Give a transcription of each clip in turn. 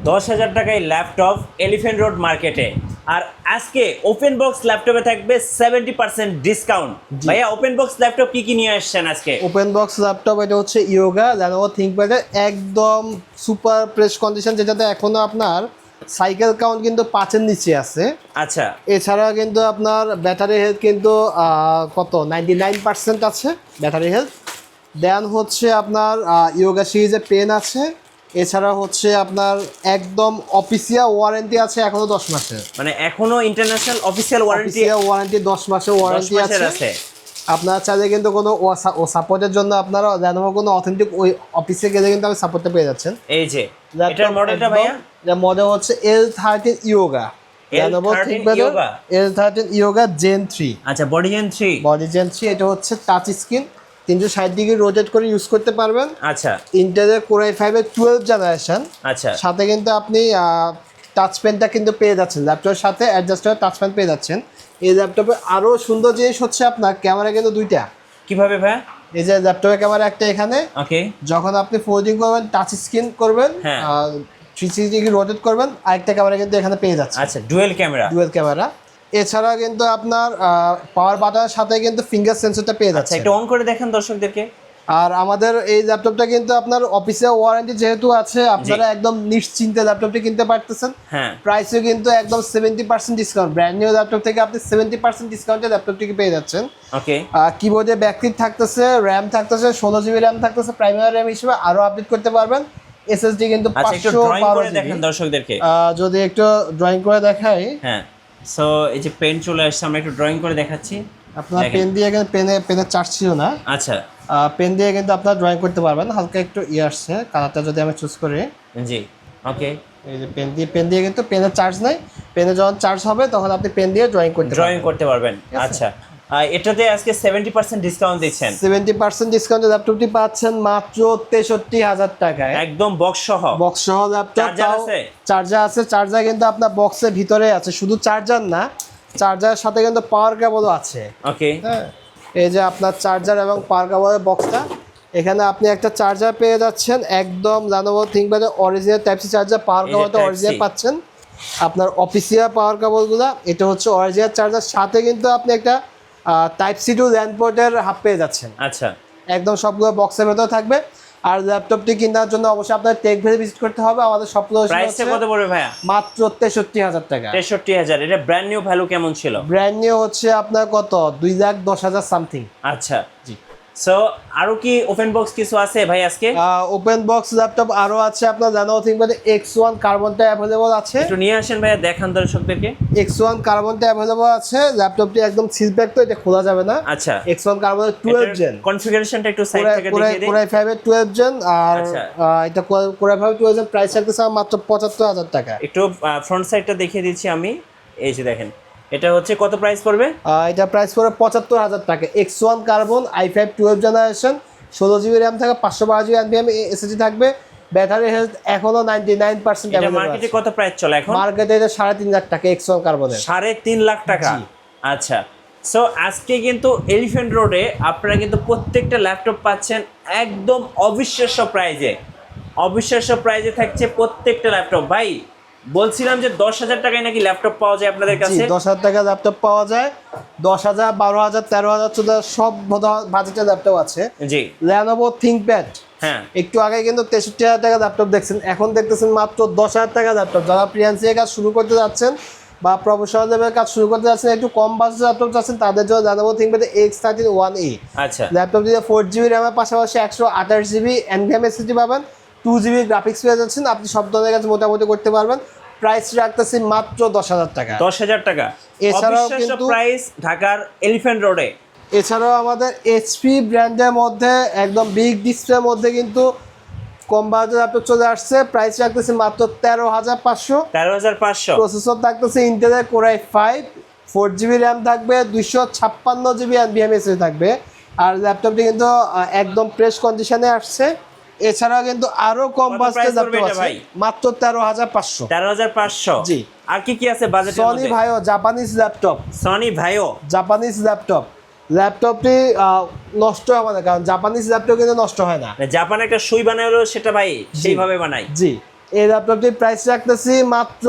10,000 টাকায় laptop elephant road মার্কেটে। আর আজকে ওপেন বক্স ল্যাপটপে থাকবে 70% ডিসকাউন্ট। ভাইয়া ওপেন বক্স ল্যাপটপ কি কি নিয়ে আসছেন আজকে? ওপেন বক্স ল্যাপটপ এটা হচ্ছে ইয়োগা Lenovo ThinkPad একদম সুপার প্রেস কন্ডিশন, যেটাতে এখনো আপনার সাইকেল কাউন্ট কিন্তু 5-এর নিচে আছে। আচ্ছা, এছাড়া কিন্তু আপনার ব্যাটারি হেলথ কিন্তু কত 99% আছে ব্যাটারি হেলথ। দেন হচ্ছে আপনার ইয়োগা সিরিজের পেন আছে। এছাড়া হচ্ছে আপনার একদম অফিসিয়াল ওয়ারেন্টি আছে এখনো 10 মাসের, মানে এখনো ইন্টারন্যাশনাল অফিসিয়াল ওয়ারেন্টি ওয়ারেন্টি 10 মাসের ওয়ারেন্টি আছে। আপনারা চাইলে কিন্তু কোনো সাপোর্টের জন্য আপনারা Lenovo কোনো অথেন্টিক ওই অফিসে গেলে কিন্তু আপনি সাপোর্টটা পেয়ে যাচ্ছেন। এই যে এটার মডেলটা ভাইয়া, মডেল হচ্ছে L13 yoga Lenovo ThinkPad L13 yoga Gen 3। আচ্ছা, বডি জেন 3। বডি জেন 3 এটা হচ্ছে টাচ স্ক্রিন, 360 ডিগ্রি রোটেট করে ইউজ করতে পারবেন। আচ্ছা, ইন্টেলের Core i5 এর 12 জেনারেশন। আচ্ছা, সাথে কিন্তু আপনি টাচ পেনটা কিন্তু পেয়ে যাচ্ছেন, ল্যাপটপের সাথে অ্যাডজাস্টেবল টাচ পেন পেয়ে যাচ্ছেন। এই ল্যাপটপে আরও সুন্দর জিনিস হচ্ছে আপনার ক্যামেরা কিন্তু দুইটা। কিভাবে ভাইয়া? এই যে ল্যাপটপের ক্যামেরা একটা এখানে, ওকে, যখন আপনি ফোল্ডিং করবেন টাচ স্ক্রিন করবেন, হ্যাঁ, 360 ডিগ্রি রোটেট করবেন, আরেকটা ক্যামেরা কিন্তু এখানে পেয়ে যাচ্ছে। আচ্ছা, ডুয়েল ক্যামেরা। এছাড়া কিন্তু আপনার পাওয়ার বাটনের সাথে কিন্তু ফিঙ্গার সেন্সরটা পেয়ে যাচ্ছে। আচ্ছা, একটু অন করে দেখেন দর্শকদেরকে। আর আমাদের এই ল্যাপটপটা কিন্তু আপনার অফিসে ওয়ারেন্টি যেহেতু আছে, আপনারা একদম নিশ্চিন্তে ল্যাপটপটি কিনতে পারতেছেন। হ্যাঁ, প্রাইসও কিন্তু একদম 70% ডিসকাউন্ট, ব্র্যান্ড নিউ ল্যাপটপ থেকে আপনি 70% ডিসকাউন্টে ল্যাপটপটিকে পেয়ে যাচ্ছেন। ওকে, কিবোর্ডে ব্যাকলিট থাকতেছে, র্যাম থাকতেছে 16 GB র্যাম থাকতেছে প্রাইমারি র্যাম হিসেবে, আরও আপডেট করতে পারবেন। এসএসডি কিন্তু আচ্ছা, একটু ড্রয়িং করে 512 দেখেন দর্শকদেরকে। যদি একটু ড্রয়িং করে দেখাই। হ্যাঁ, সো এই যে পেন চলে আসছে, আমরা একটু ড্রয়িং করে দেখাচ্ছি। আপনার পেন দিয়ে কিন্তু পেনের চার্জ ছিল না। আচ্ছা, পেন দিয়ে কিন্তু আপনার ড্রয়িং করতে পারবেন। হালকা একটু আসছে কালারটা যদি আমি চুজ করি। জি, ওকে, এই যে পেন দিয়ে কিন্তু পেনের চার্জ নাই, পেনে যখন চার্জ হবে তখন আপনি পেন দিয়ে ড্রয়িং করতে পারবেন। আচ্ছা, এটাতে আজকে 70% ডিসকাউন্ট দিচ্ছেন। 70% ডিসকাউন্টে ল্যাপটপটি পাচ্ছেন মাত্র 63,000 টাকায়, একদম বক্স সহ ল্যাপটপ। চার্জার আছে? চার্জার কিন্তু আপনার বক্সের ভিতরে আছে, শুধু চার্জার না, চার্জারের সাথে কিন্তু পাওয়ার কেবলও আছে। ওকে, হ্যাঁ, এই যে আপনার চার্জার এবং পাওয়ার কেবলের বক্সটা, এখানে আপনি একটা চার্জার পেয়ে যাচ্ছেন একদম Lenovo ThinkPad original type C charger, power কেবলটা অরিজিনাল পাচ্ছেন। আপনার অফিসিয়াল পাওয়ার কেবলগুলো, এটা হচ্ছে অরিজিনাল চার্জার, সাথে কিন্তু আপনি একটা টাইপ সি টু ল্যান্ড পোর্টের হাব পেয়ে যাচ্ছেন। আচ্ছা, একদম সবগুলো বক্সের ভেতর থাকবে। আর ল্যাপটপটি কেনার জন্য অবশ্যই আপনার টেক ভ্যালি ভিজিট করতে হবে। আমাদের সবগুলো প্রাইসটা কত পড়বে ভাইয়া? মাত্র 63,000 টাকা। 63,000। এটা ব্র্যান্ড নিউ ভ্যালু কেমন ছিল? ব্র্যান্ড নিউ হচ্ছে আপনার কত 2,10,000 সামথিং। আচ্ছা, জি। সো আরো কি ওপেন বক্স কিছু আছে ভাই আজকে? ওপেন বক্স ল্যাপটপ আরো আছে আপনার Lenovo ThinkPad X1 কার্বনটা অ্যাভেলেবল আছে। একটু নিয়ে আসেন ভাইয়া, দেখান দর্শকদেরকে। X1 কার্বনটা অ্যাভেলেবল আছে, ল্যাপটপটি একদম সিল প্যাক, তো এটা খোলা যাবে না। আচ্ছা, X1 কার্বনের 12 জেন কনফিগারেশনটা একটু সাইড থেকে দেখিয়ে দিন। Core i5 এর 12 জেন। আর এটা Core i5 12 জেন প্রাইস থাকতেছে মাত্র 75,000 টাকা। একটু ফ্রন্ট সাইডটা দেখিয়ে দিচ্ছি আমি। এই যে দেখেন, এটা হচ্ছে কত প্রাইস পড়বে? এটা প্রাইস পড়বে 75,000 টাকা। X1 carbon i5 12 generation, 16 GB RAM থাকা, 512 GB NVMe এসএসডি থাকবে। ব্যাটারি হেলথ এখনো 99% এটা মার্কেটে কত প্রাইস চলে এখন? মার্কেটে এটা 3.5 লাখ টাকা X1 কার্বনের। 3.5 লাখ টাকা। আচ্ছা, সো আজকে কিন্তু এলিফ্যান্ট রোডে আপনারা কিন্তু প্রত্যেকটা ল্যাপটপ পাচ্ছেন একদম অবিশ্বাস্য প্রাইজে থাকছে প্রত্যেকটা ল্যাপটপ। ভাই বলছিলাম যে 10,000 টাকায় নাকি ল্যাপটপ পাওয়া যায় আপনাদের কাছে। 10,000 টাকা ল্যাপটপ পাওয়া যায়, 10,000, 12,000, 13,000 সব বাজেটের ল্যাপটপ আছে। জি, Lenovo ThinkPad। হ্যাঁ, একটু আগে কিন্তু 63,000 টাকা ল্যাপটপ দেখছেন, এখন দেখতেছেন মাত্র 10,000 টাকা ল্যাপটপ। যারা ফ্রিল্যান্সিংয়ের কাজ শুরু করতে যাচ্ছেন বা প্রফেশনাল লেভেলের কাজ শুরু করতে যাচ্ছেন, একটু কম বাজেট ল্যাপটপ চাচ্ছেন, তাদের জন্য Lenovo ThinkPad X13 1E। আচ্ছা, ল্যাপটপ দিয়ে 4GB র্যামের পাশাপাশি 128GB NVMe SSD পাবেন, 2GB গ্রাফিক্স পেয়ে যাচ্ছেন। আপনি সব ধরনের কাজ মোটামুটি করতে পারবেন। প্রাইস রাখতেছি মাত্র 10,000 টাকা। 10,000 টাকা এছাড়াও কিন্তু প্রাইস ঢাকার এলিফ্যান্ট রোডে। এছাড়াও আমাদের HP ব্র্যান্ডের মধ্যে একদম বিগ ডিসপ্লের মধ্যে কিন্তু কম বাজেট ল্যাপটপ চলে আসছে। প্রাইস রাখতেছি মাত্র 13,500। 13,500। প্রসেসর থাকতেছে ইন্টেলের Core i5, 4GB র্যাম থাকবে, 256GB NVMe SSD থাকবে। আর ল্যাপটপটি কিন্তু একদম ফ্রেশ কন্ডিশনে আসছে। এছাড়াও কিন্তু আরো কম বাজেটের ল্যাপটপ আছে মাত্র 13,500। 13,500। জি। আর কি আছে বাজেটের মধ্যে? সনি ভাইও জাপানিজ ল্যাপটপ। Japanese laptop. ল্যাপটপটি নষ্ট হবে না, কারণ জাপানিজ ল্যাপটপ কিন্তু নষ্ট হয় না। জাপানে একটা সুই বানায় হলো সেটা ভাই সেইভাবে বানাই। জি, এই ল্যাপটপটির প্রাইস রাখতেছি মাত্র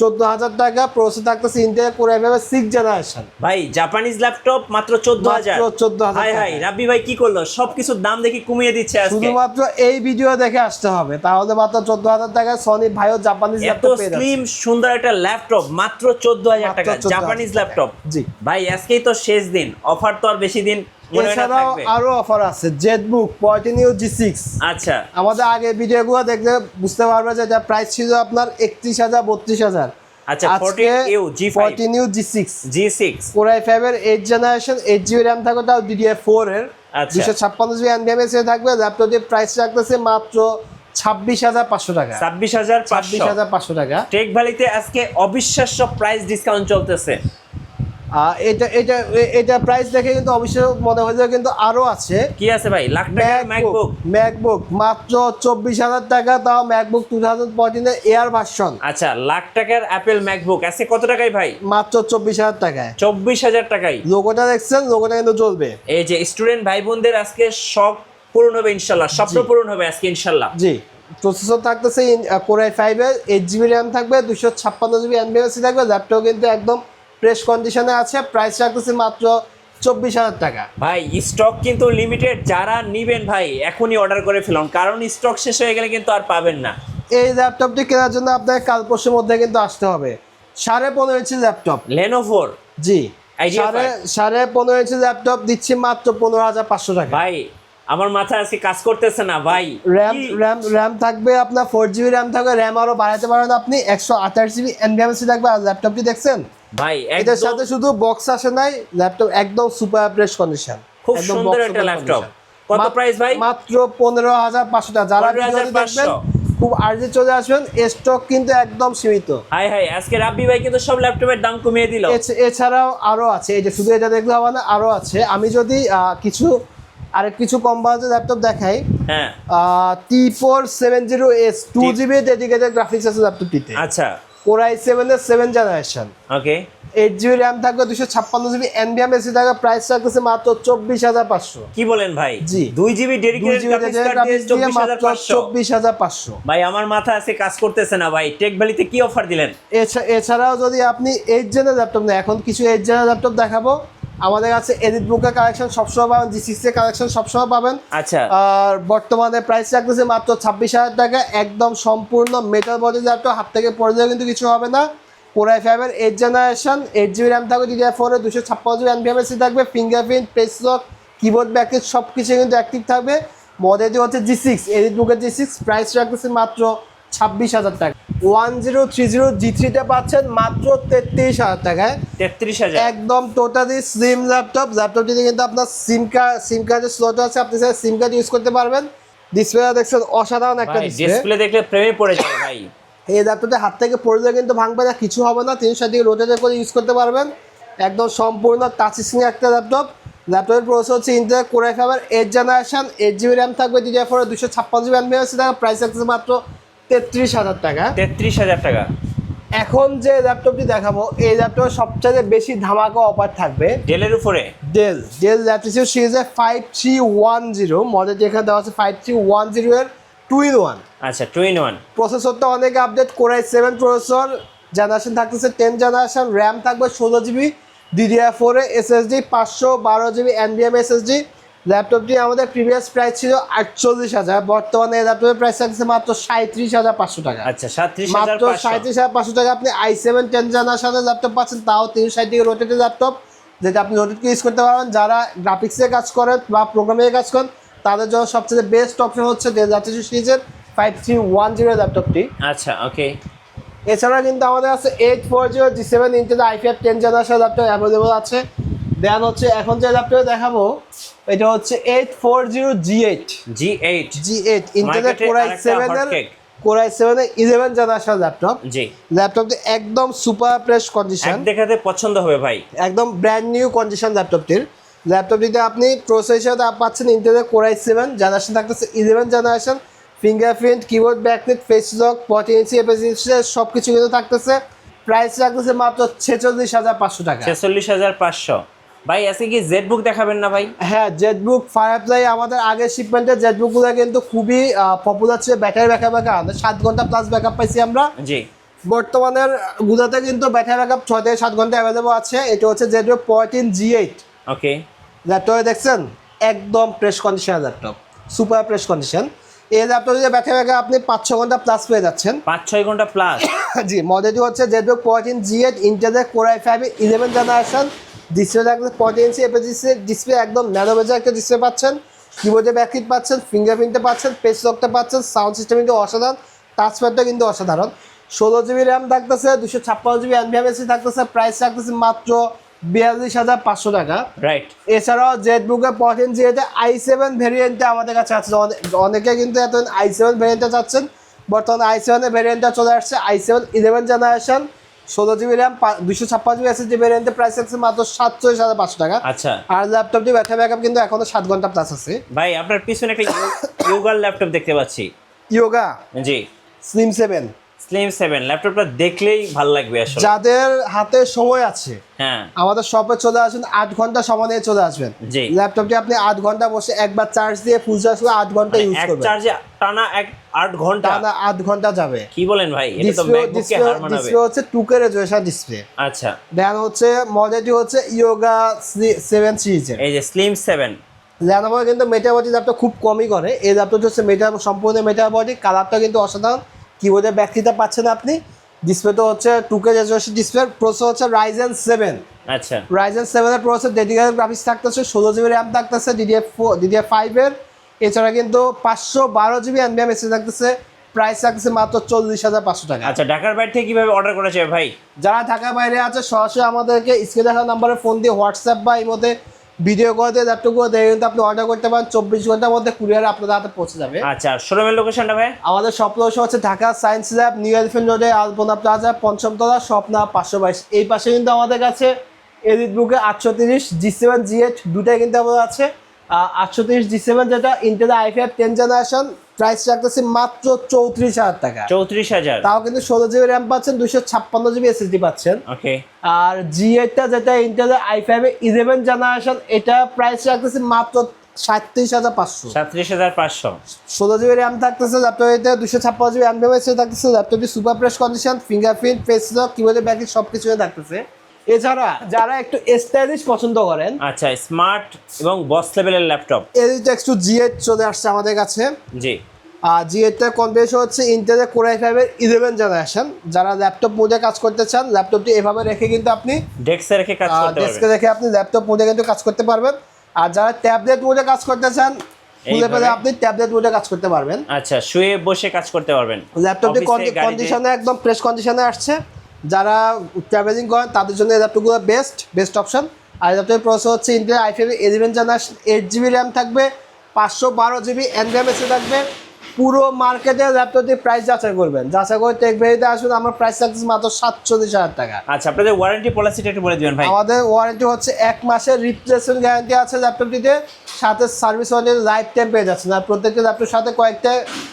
14,000 টাকা। প্রসেসর থাকতেছে ইন্টেল কোর i5 6 জেনারেশন। ভাই জাপানিজ ল্যাপটপ মাত্র 14,000। মাত্র 14,000 হাই হাই, রাব্বি ভাই কি করলো, সবকিছুর দাম দেখি কমিয়ে দিচ্ছে আজকে। শুধুমাত্র এই ভিডিও দেখে আসতে হবে, তাহলে মাত্র 14,000 টাকা সনি ভাইও জাপানিজ এত ল্যাপটপ পেয়ে যাচ্ছে। স্লিম সুন্দর একটা ল্যাপটপ মাত্র 14,000 টাকা, মাত্র 14,000 জাপানিজ টাকা। ল্যাপটপ। জি। ভাই আজকেই তো শেষ দিন, অফার তো আর বেশি দিন মনে হয় না এছাড়াও থাকবে। আরো অফার আছে, জেটবুক 14 G6। আচ্ছা আমাদের আগে ভিডিওগুলো দেখলে বুঝতে পারবে যে এটা প্রাইস ছিল আপনার 31,000 32,000। আচ্ছা 14U G5 14 G6 G6 core i5 এর 8 জেনারেশন 8GB RAM থাকবে, তাও DDR4 এর আচ্ছা। 256GB NVMe থাকবে। ল্যাপটপটির প্রাইস রাখতেছে মাত্র 26,500 টাকা। 26,500 টাকা। টেক ভ্যালিতে আজকে অবিশ্বাস্য প্রাইস ডিসকাউন্ট চলতেছে। এটা প্রাইস দেখে কিন্তু অবশ্যই মনে হয়ে যায়, কিন্তু আরো আছে। কি আছে ভাই? লাখ টাকার ম্যাকবুক। ম্যাকবুক মাত্র 24,000 টাকা, তাও ম্যাকবুক 2014 এর এয়ার ভার্সন। আচ্ছা লাখ টাকার অ্যাপেল ম্যাকবুক আজকে কত টাকায় ভাই? মাত্র 24,000 টাকায়। 24,000 টাকায়। লোগোটা দেখছেন, লোগোটা কিন্তু জ্বলবে। এই যে স্টুডেন্ট ভাই বোনদের আজকে শখ পূরণ হবে ইনশাল্লাহ, স্বপ্ন পূরণ হবে আজকে ইনশাল্লাহ। জি। প্রসেসর থাকতেছে কোর i5 এর 8GB RAM থাকবে, 256GB NVMe থাকবে। ল্যাপটপ কিন্তু একদম ফ্রেশ কন্ডিশনে আছে। প্রাইস রাখতেছে মাত্র 24,000 টাকা। ভাই স্টক কিন্তু লিমিটেড, যারা নিবেন ভাই এখনই অর্ডার করে ফেলুন, কারণ স্টক শেষ হয়ে গেলে কিন্তু আর পাবেন না। এই ল্যাপটপটি কেনার জন্য আপনাকে কাল পরশুর মধ্যে কিন্তু আসতে হবে। 15.5 ইঞ্চি ল্যাপটপ, লেনোভোর। জি, Idea 15.5 ইঞ্চি ল্যাপটপ দিচ্ছি মাত্র 15,500 টাকা। ভাই আমার মাথা আজকে কাজ করতেছে না ভাই। র্যাম থাকবে আপনার 4GB র্যাম থাকবে, র্যাম আরো বাড়াতে পারেন আপনি। 128GB NVMe থাকবে। আর ল্যাপটপটি দেখছেন ভাই এটার সাথে শুধু বক্স আসে নাই, ল্যাপটপ একদম সুপার ফ্রেশ কন্ডিশন, খুব সুন্দর একটা ল্যাপটপ। কত প্রাইস ভাই? মাত্র 15,500 টাকা। যারা ভিডিওটি দেখবেন খুব আর্জি চলে আসবেন, স্টক কিন্তু একদম সীমিত। হাই হাই, আজকে রাব্বি ভাই কিন্তু সব ল্যাপটপের দাম কমিয়ে দিল। এছাড়াও আরো আছে, এই যে শুধু এটা দেখলে হবে না, আরো আছে। আমি যদি কিছু কম বাজেটের ল্যাপটপ দেখাই, হ্যাঁ T470S 2GB ডেডিকেটেড গ্রাফিক্স আছে ল্যাপটপটিতে। আচ্ছা কোর i7 এর 7 জেনারেশন, ওকে। 8GB RAM থাকবে, 256GB NVMe থাকবে। প্রাইস রাখতেছে মাত্র 24,500। কি বলেন ভাই? জি। 2GB ডেডিকেটেড গ্রাফিক্স কার্ড দিয়ে 24,500। 24,500। ভাই আমার মাথা আজকে কাজ করতেছে না ভাই, টেক ভ্যালিতে কি অফার দিলেন? এছাড়াও যদি আপনি 8 জেনের ল্যাপটপ নেন, এখন কিছু 8 জেনের ল্যাপটপ দেখাবো। আমাদের কাছে এডিট বুকের কালেকশন সবসময় পাবেন, G6 এর কালেকশন সবসময় পাবেন। আচ্ছা আর বর্তমানে প্রাইস রাখতেছে মাত্র 26,000 টাকা। একদম সম্পূর্ণ মেটাল বডি ল্যাপটপ, হাত থেকে পড়ে যাবে কিন্তু কিছু হবে না। কোর i5 এর 8 জেনারেশন, 8GB RAM থাকবে, DDR4 এর 256GB NVMe থাকবে। ফিঙ্গারপ্রিন্ট, ফেস লক, কিবোর্ড ব্যাকেজ সব কিছু কিন্তু অ্যাক্টিভ থাকবে। মডেলটি হচ্ছে G6, এডিট বুকের G6। প্রাইস রাখতেছে মাত্র 26,000 টাকা। 1030 G3টা পাচ্ছেন মাত্র 33,000 টাকায়। 33,000। একদম টোটালি স্লিম ল্যাপটপ। ল্যাপটপটিতে কিন্তু আপনার সিম কার্ডের স্লট আছে, আপনি সিম কার্ড ইউজ করতে পারবেন। ডিসপ্লেটা দেখছেন অসাধারণ একটা ডিসপ্লে। ডিসপ্লে দেখলে প্রেমে পড়ে যাবে ভাই। এই ল্যাপটপে হাত থেকে পড়লে কিন্তু ভাঙবে না, কিছু হবে না। 360 ডিগ্রি রোটেট করে ইউজ করতে পারবেন। একদম সম্পূর্ণ টাচ স্ক্রিন একটা ল্যাপটপ। ল্যাপটপের প্রসেসর হচ্ছে ইন্টেল কোর i5 এর 8 জেনারেশন, 8GB RAM থাকবে, DDR4 এর 256GB NVMe থাকবে। প্রাইস রাখতেছে মাত্র 33,000 টাকা। 33,000 টাকা। এখন যে ল্যাপটপটি দেখাবো, এই ল্যাপটপের সবচেয়ে বেশি ধামাকা অফার থাকবে ডেলের উপরে। ডেল ল্যাটিটিউড সিরিজের 5310 মডেলটি এখানে দেওয়া আছে 5310 এর 2-in-1। আচ্ছা 2-in-1। প্রসেসরটা অনেক update, core i7 processor, generation থাকতেছে 10 জেনারেশন। র্যাম থাকবে 16GB, DDR4 এর SSD, 512GB NVMe SSD। ল্যাপটপটি আমাদের প্রিভিয়াস প্রাইস ছিল 48,000, বর্তমানে এই ল্যাপটপের প্রাইস থাকছে মাত্র 37,500 টাকা। আচ্ছা মাত্র 37,500 টাকা আপনি i7 10 জেনারেশনের ল্যাপটপ পাচ্ছেন, তাও 360 ডিগ্রি রোটেটেড ল্যাপটপ, যেটা আপনি রোটেটকে ইউজ করতে পারবেন। যারা গ্রাফিক্সে কাজ করেন বা প্রোগ্রামিংয়ে কাজ করেন, তাদের জন্য সবচেয়ে বেস্ট অপশন হচ্ছে ডেল ল্যাটিটিউড সিরিজের 5310 ল্যাপটপটি। আচ্ছা ওকে। এছাড়া কিন্তু আমাদের আছে 840 G7 Intel i5 10 generation laptop available আছে। দেন হচ্ছে এখন যে ল্যাপটপ দেখাবো, এটা হচ্ছে 840 G8 ইন্টেলের কোর i7 এর 11 জেনারেশন ল্যাপটপ। জি। ল্যাপটপটি একদম সুপার ফ্রেশ কন্ডিশন, দেখাতে পছন্দ হবে ভাই, একদম ব্র্যান্ড নিউ কন্ডিশন ল্যাপটপটিতে আপনি প্রসেসর পাচ্ছেন ইন্টেলের কোর i7 জেনারেশন থাকতেছে 11 generation. Fingerprint, keyboard backlit, face lock, 14 ইঞ্চি সব কিছু কিন্তু থাকতেছে। প্রাইস রাখতেছে মাত্র 46,500 টাকা। 46,500। ভাই আজকে কি জেডবুক দেখাবেন না ভাই? হ্যাঁ, জেটবুক ফায়ারফ্লাই আমাদের আগের শিপমেন্টের জেটবুকগুলো কিন্তু খুবই পপুলার ছিল। ব্যাটারি ব্যাকআপ 7 ঘন্টা প্লাস ব্যাকআপ পাইছি আমরা। জি। বর্তমানের গুলাতে কিন্তু ব্যাটারি ব্যাকআপ 6 থেকে 7 ঘন্টা অ্যাভেলেবল আছে। এটা হচ্ছে জেটবুক 14 G8। ওকে। ল্যাপটপে দেখছেন একদম fresh condition laptop, super fresh condition. এই ল্যাপটপে যে ব্যাটারি ব্যাকআপ আপনি 5-6 ঘন্টা প্লাস পেয়ে যাচ্ছেন। 5-6 ঘন্টা প্লাস। জি, মডেলটি হচ্ছে জেটবুক 14 G8 ইন্টেলের Core i5 11 জেনারেশন। ডিসপ্লে থাকবে 14 ইঞ্চি ডিসপ্লে, একদম ন্যানো বেজের একটা ডিসপ্লে পাচ্ছেন। কিবোর্ডে ব্যাকলিট পাচ্ছেন, ফিঙ্গারপ্রিন্টে পাচ্ছেন, পেজ লকটা পাচ্ছেন। সাউন্ড সিস্টেম কিন্তু অসাধারণ, টাচপ্যাডটা কিন্তু অসাধারণ। 16 জিবি র্যাম থাকতেছে, 256 জিবি এনভিএমএসি থাকতেছে। প্রাইস থাকতেছে মাত্র 42,500 টাকা। রাইট। এছাড়াও জেটবুকের 14 G8 i7 ভেরিয়েন্টটা আমাদের কাছে আছে। অনেকে কিন্তু এত i7 ভেরিয়েন্টটা চাচ্ছেন, বর্তমানে i7 এর ভেরিয়েন্টটা চলে আসছে। i7 11 generation, 16 GB RAM, 256 GB SSD ভেরিয়েন্টের প্রাইস আছে মাত্র 47,500 টাকা। আচ্ছা। আর ল্যাপটপটি ব্যাটারি ব্যাকআপ কিন্তু এখনো 7 ঘন্টা প্লাস আছে। ভাই আপনার পিছনে একটা ইয়োগার ল্যাপটপ দেখতে পাচ্ছি। ইয়োগা জি। স্লিম 7। স্লিম 7 ল্যাপটপটা দেখলেই ভালো লাগবে আসলে। যাদের হাতে সময় আছে, হ্যাঁ, আমাদের শপে চলে আসুন, 8 ঘন্টা সময় নিয়ে চলে আসবেন। জি। ল্যাপটপটি আপনি 8 ঘন্টা বসে একবার চার্জ দিয়ে ফুল চার্জ করে 8 ঘন্টা ইউজ এক করবেন। চার্জে টানা 8 ঘন্টা? টানা 8 ঘন্টা যাবে। কি বলেন ভাই, এটা তো ম্যাকবুককে হার মানাবে। ডিসপ্লে হচ্ছে 2K রেজোলিউশন ডিসপ্লে। আচ্ছা। দেন হচ্ছে মডেলটি হচ্ছে ইয়োগা 7 সিরিজের। এই যে স্লিম 7। ল্যানোভো কিন্তু মেটাবডি ল্যাপটপ খুব কমই করে। এই ল্যাপটপটি হচ্ছে সম্পূর্ণ মেটাবডি, কালারটা কিন্তু অসাধারণ। কিবোর্ডে ব্যাকলিটটা পাচ্ছেন আপনি। ডিসপ্লে তো হচ্ছে 2K রেজোলিউশন ডিসপ্লে। প্রসেসর হচ্ছে Ryzen 7। আচ্ছা। Ryzen 7 এর প্রসেসর, ডেডিকেটেড গ্রাফিক্স থাকতেছে, 16 জিবি র্যাম থাকতেছে DDR5 এর। এছাড়া কিন্তু 512 জিবি এনভিএমএসি থাকতেছে। প্রাইস থাকতেছে মাত্র 40,500 টাকা। আচ্ছা, ঢাকার বাইরে থেকে কিভাবে অর্ডার করা যায় ভাই? যারা ঢাকার বাইরে আছে সরাসরি আমাদেরকে স্ক্রিনে দেখা নাম্বারে ফোন দিয়ে হোয়াটসঅ্যাপ বা এই মধ্যে ভিডিও করে দিয়ে ল্যাপটপগুলো দেখে কিন্তু আপনি অর্ডার করতে পারেন। 24 ঘন্টার মধ্যে কুরিয়ারে আপনাদের হাতে পৌঁছে যাবে। আচ্ছা, শোরুমের লোকেশনটা ভাই? আমাদের শপ লোকেশন হচ্ছে Dhaka science lab, new elephant রোডে, আলপনা প্লাজা, 5ম তলা, শপ না 522। এই পাশে কিন্তু আমাদের কাছে এলিট বুকে 830 G7 G8 দুটাই কিন্তু আমাদের আছে। 830 G7 যেটা ইন্টেল i5 10 জেনারেশন, প্রাইস রাখতেছি মাত্র 34,000 টাকা। 34,000? তাও কিন্তু 16 জিবি র্যাম পাচ্ছেন, 256 জিবি এসএসডি পাচ্ছেন। ওকে। আর G8টা যেটা ইন্টেল i5 11 জেনারেশন, এটা প্রাইস রাখতেছি মাত্র 37,500। 37,500। 16 জিবি র্যাম থাকতেছে ল্যাপটপে, 256 জিবি এনভিএমএসি থাকতেছে। ল্যাপটপটি super fresh condition, fingerprint, face lock, কিবোর্ডে ব্যাকলিট সব কিছুই থাকতেছে। এছাড়া যারা একটু স্টাইলিশ পছন্দ করেন, আচ্ছা, স্মার্ট এবং বস লেভেলের ল্যাপটপ, এলিটেক্স টু G8 চলে আসছে আমাদের কাছে। জি। আর G8টার কনফিগারেশন হচ্ছে ইন্টেলের Core i5 এর 11 জেনারেশন। যারা ল্যাপটপ মোডে কাজ করতে চান, ল্যাপটপটি এভাবে রেখে কিন্তু আপনি ডেস্কে রেখে কাজ করতে ডেস্কে পারবেন। রেখে আপনি ল্যাপটপ মোডে কিন্তু কাজ করতে পারবেন। আর যারা ট্যাবলেট মোডে কাজ করতে চান, খুলে ফেলে আপনি ট্যাবলেট মোডে কাজ করতে পারবেন। আচ্ছা, শুয়ে বসে কাজ করতে পারবেন। ল্যাপটপটি কন্ডিশনে একদম ফ্রেশ কন্ডিশনে আসছে। যারা ট্রাভেলিং করেন তাদের জন্য এই ল্যাপটপগুলো বেস্ট অপশন। আর ল্যাপটপের প্রসেসর হচ্ছে Intel i5 11 generation, 8 GB RAM থাকবে, 512 জিবি এনভিএমএসি থাকবে। পুরো মার্কেটে ল্যাপটপটির প্রাইস যাচাই করবেন, যাচাই করে টেকভেরিতে আসুন। আমার প্রাইস থাকছে মাত্র 47,000 টাকা। আচ্ছা, আপনাদের ওয়ারেন্টি পলিসিটা একটু বলে দিবেন ভাই। আমাদের ওয়ারেন্টি হচ্ছে 1 মাসের রিপ্লেসমেন্ট গ্যারান্টি আছে ল্যাপটপটিতে, সাথে সার্ভিস ওয়ারেন্টি লাইফ টাইম পেয়ে যাচ্ছেন। আর প্রত্যেকটা ল্যাপটপেের সাথে কয়েকটা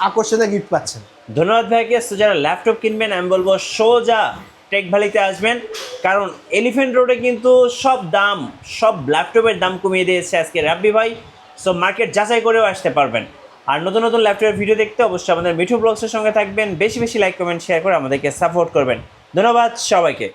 আকর্ষণীয় গিফট পাচ্ছেন। ধন্যবাদ ভাইকে। সো যারা ল্যাপটপ কিনবেন, আমি বলবো সোজা টেক ভ্যালিতে আসবেন, কারণ এলিফ্যান্ট রোডে কিন্তু সব ল্যাপটপের দাম কমিয়ে দিয়েছে আজকে রাব্বি ভাই। সো মার্কেট যাচাই করেও আসতে পারবেন। আর নতুন ল্যাপটপের ভিডিও দেখতে অবশ্যই আমাদের মিঠু ব্লগসের সঙ্গে থাকবেন। বেশি লাইক কমেন্ট শেয়ার করে আমাদেরকে সাপোর্ট করবেন। ধন্যবাদ সবাইকে।